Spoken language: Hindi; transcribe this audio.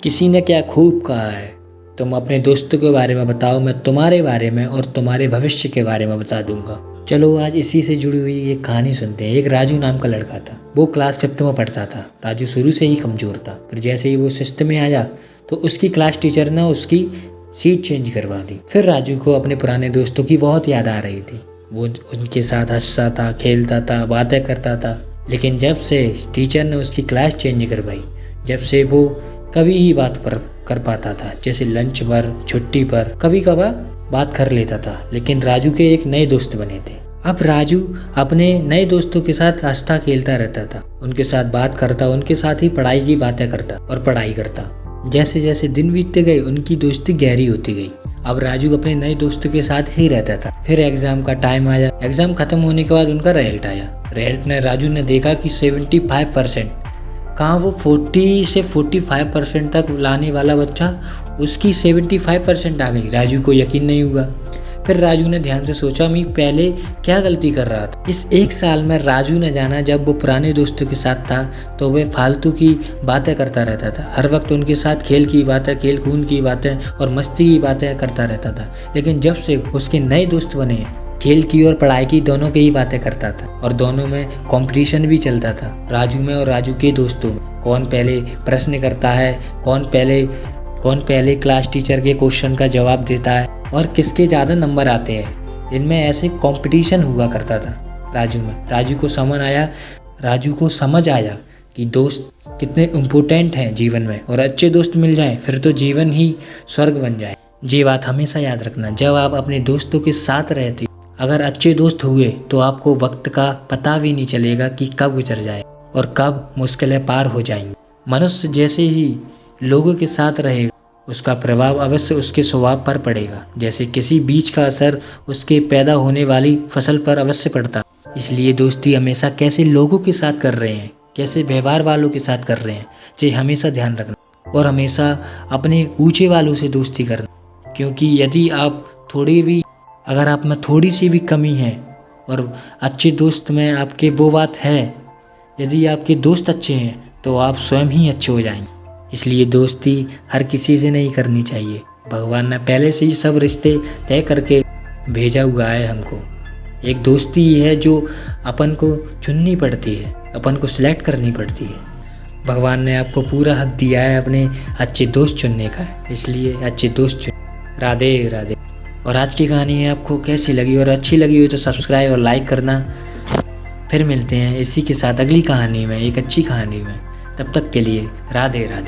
किसी ने क्या खूब कहा है, तुम अपने दोस्तों के बारे में बताओ, मैं तुम्हारे बारे में और तुम्हारे भविष्य के बारे में बता दूंगा। चलो आज इसी से जुड़ी हुई एक कहानी सुनते हैं। एक राजू नाम का लड़का था। वो क्लास 5th में पढ़ता था। राजू शुरू से ही कमज़ोर था, फिर जैसे ही वो 6th में आया तो उसकी क्लास टीचर ने उसकी सीट चेंज करवा दी। फिर राजू को अपने पुराने दोस्तों की बहुत याद आ रही थी। वो उनके साथ हंसता था, खेलता था, बातें करता था। लेकिन जब से टीचर ने उसकी क्लास चेंज करवाई, जब से वो कभी ही बात कर पाता था, जैसे लंच पर, छुट्टी पर कभी कभार बात कर लेता था। लेकिन राजू के एक नए दोस्त बने थे। अब राजू अपने नए दोस्तों के साथ हंसता खेलता रहता था, उनके साथ बात करता, उनके साथ ही पढ़ाई की बातें करता और पढ़ाई करता। जैसे जैसे दिन बीतते गए उनकी दोस्ती गहरी होती गई। अब राजू अपने नए दोस्तों के साथ ही रहता था। फिर एग्जाम का टाइम आया। एग्जाम खत्म होने के बाद उनका रिजल्ट आया। रिजल्ट ने राजू ने देखा कि 75%, कहाँ वो 40 से 45% तक लाने वाला बच्चा, उसकी 75% आ गई। राजू को यकीन नहीं हुआ। फिर राजू ने ध्यान से सोचा, मैं पहले क्या गलती कर रहा था। इस एक साल में राजू ने जाना, जब वो पुराने दोस्तों के साथ था तो वह फालतू की बातें करता रहता था। हर वक्त उनके साथ खेल की बातें, खेल कूद की बातें और मस्ती की बातें करता रहता था। लेकिन जब से उसके नए दोस्त बने, खेल की और पढ़ाई की दोनों की ही बातें करता था और दोनों में कंपटीशन भी चलता था, राजू में और राजू के दोस्तों में। कौन पहले प्रश्न करता है, कौन पहले क्लास टीचर के क्वेश्चन का जवाब देता है और किसके ज़्यादा नंबर आते हैं। इनमें ऐसे कंपटीशन हुआ करता था राजू में। राजू को समझ आया कि दोस्त कितने इम्पोर्टेंट हैं जीवन में, और अच्छे दोस्त मिल जाएं फिर तो जीवन ही स्वर्ग बन जाए। ये बात हमेशा याद रखना, जब आप अपने दोस्तों के साथ रहते हो, अगर अच्छे दोस्त हुए तो आपको वक्त का पता भी नहीं चलेगा कि कब गुजर जाए और कब मुश्किलें पार हो जाएंगी। मनुष्य जैसे ही लोगों के साथ रहेगा, उसका प्रभाव अवश्य उसके स्वभाव पर पड़ेगा। जैसे किसी बीज का असर उसके पैदा होने वाली फसल पर अवश्य पड़ता। इसलिए दोस्ती हमेशा कैसे लोगों के साथ कर रहे हैं, कैसे व्यवहार वालों के साथ कर रहे हैं, ये हमेशा ध्यान रखना। और हमेशा अपने ऊंचे वालों से दोस्ती करना, क्योंकि यदि अगर आप में थोड़ी सी भी कमी है और अच्छे दोस्त में आपके वो बात है, यदि आपके दोस्त अच्छे हैं तो आप स्वयं ही अच्छे हो जाएंगे। इसलिए दोस्ती हर किसी से नहीं करनी चाहिए। भगवान ने पहले से ही सब रिश्ते तय करके भेजा हुआ है हमको। एक दोस्ती ही है जो अपन को चुननी पड़ती है, अपन को सिलेक्ट करनी पड़ती है। भगवान ने आपको पूरा हक दिया है अपने अच्छे दोस्त चुनने का, इसलिए अच्छे दोस्त चुन। राधे राधे। और आज की कहानी आपको कैसी लगी, और अच्छी लगी हो तो सब्सक्राइब और लाइक करना। फिर मिलते हैं इसी के साथ अगली कहानी में, एक अच्छी कहानी में। तब तक के लिए राधे राधे।